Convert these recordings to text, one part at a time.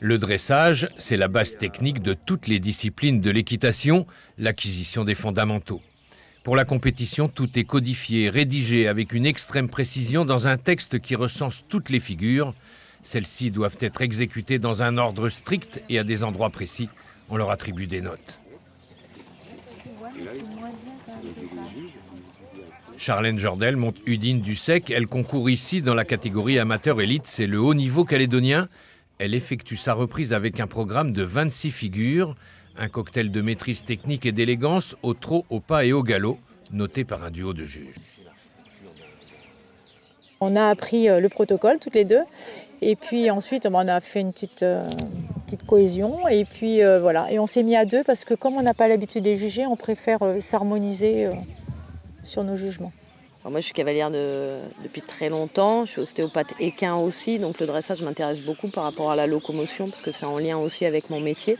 Le dressage, c'est la base technique de toutes les disciplines de l'équitation, l'acquisition des fondamentaux. Pour la compétition, tout est codifié, rédigé avec une extrême précision dans un texte qui recense toutes les figures. Celles-ci doivent être exécutées dans un ordre strict et à des endroits précis. On leur attribue des notes. Charlène Jordel monte Udine du Sec. Elle concourt ici dans la catégorie amateur élite. C'est le haut niveau calédonien. Elle effectue sa reprise avec un programme de 26 figures, un cocktail de maîtrise technique et d'élégance au trot, au pas et au galop, noté par un duo de juges. On a appris le protocole toutes les deux et puis ensuite on a fait une petite cohésion et puis voilà. Et on s'est mis à deux parce que comme on n'a pas l'habitude de juger, on préfère s'harmoniser sur nos jugements. Moi, je suis cavalière depuis très longtemps. Je suis ostéopathe équin aussi, donc le dressage m'intéresse beaucoup par rapport à la locomotion parce que c'est en lien aussi avec mon métier.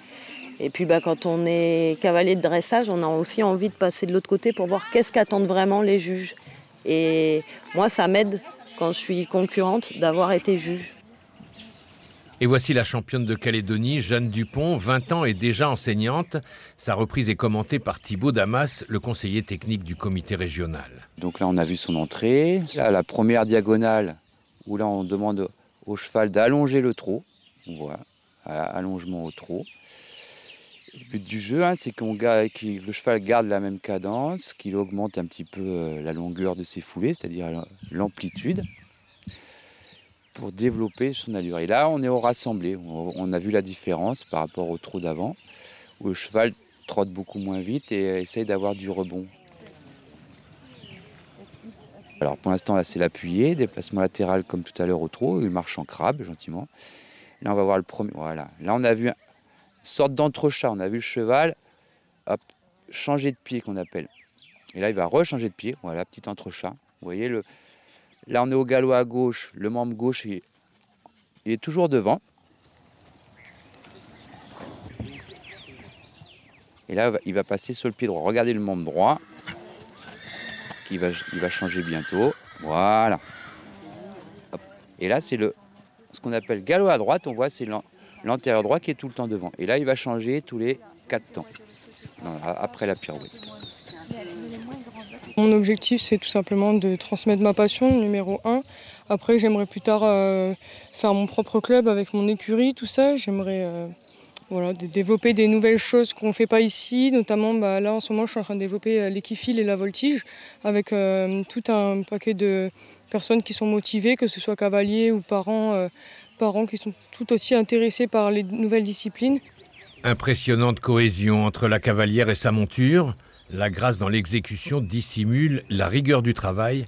Et puis quand on est cavalier de dressage, on a aussi envie de passer de l'autre côté pour voir qu'est-ce qu'attendent vraiment les juges. Et moi, ça m'aide quand je suis concurrente d'avoir été juge. Et voici la championne de Calédonie, Jeanne Dupont, 20 ans et déjà enseignante. Sa reprise est commentée par Thibaut Damas, le conseiller technique du comité régional. Donc là, on a vu son entrée. Là, la première diagonale, où là, on demande au cheval d'allonger le trot. Voilà, allongement au trot. Le but du jeu, c'est que le cheval garde la même cadence, qu'il augmente un petit peu la longueur de ses foulées, c'est-à-dire l'amplitude, pour développer son allure. Et là, on est au rassemblé. On a vu la différence par rapport au trot d'avant, où le cheval trotte beaucoup moins vite et essaye d'avoir du rebond. Alors pour l'instant, là, c'est l'appuyé, déplacement latéral comme tout à l'heure au trot, il marche en crabe, gentiment. Là, on va voir le premier. Voilà. Là, on a vu une sorte d'entrechat. On a vu le cheval changer de pied, qu'on appelle. Et là, il va rechanger de pied. Voilà, petit entrechat. Vous voyez, là, on est au galop à gauche. Le membre gauche, il est toujours devant. Et là, il va passer sur le pied droit. Regardez le membre droit. Il va changer bientôt. Voilà. Hop. Et là, c'est ce qu'on appelle galop à droite. On voit, c'est l'antérieur droit qui est tout le temps devant. Et là, il va changer tous les 4 temps, après la pirouette. Mon objectif, c'est tout simplement de transmettre ma passion, numéro 1. Après, j'aimerais plus tard faire mon propre club avec mon écurie, tout ça. J'aimerais développer des nouvelles choses qu'on ne fait pas ici. Notamment, là, en ce moment, je suis en train de développer l'équifile et la voltige avec tout un paquet de personnes qui sont motivées, que ce soit cavaliers ou parents qui sont tout aussi intéressés par les nouvelles disciplines. Impressionnante cohésion entre la cavalière et sa monture. La grâce dans l'exécution dissimule la rigueur du travail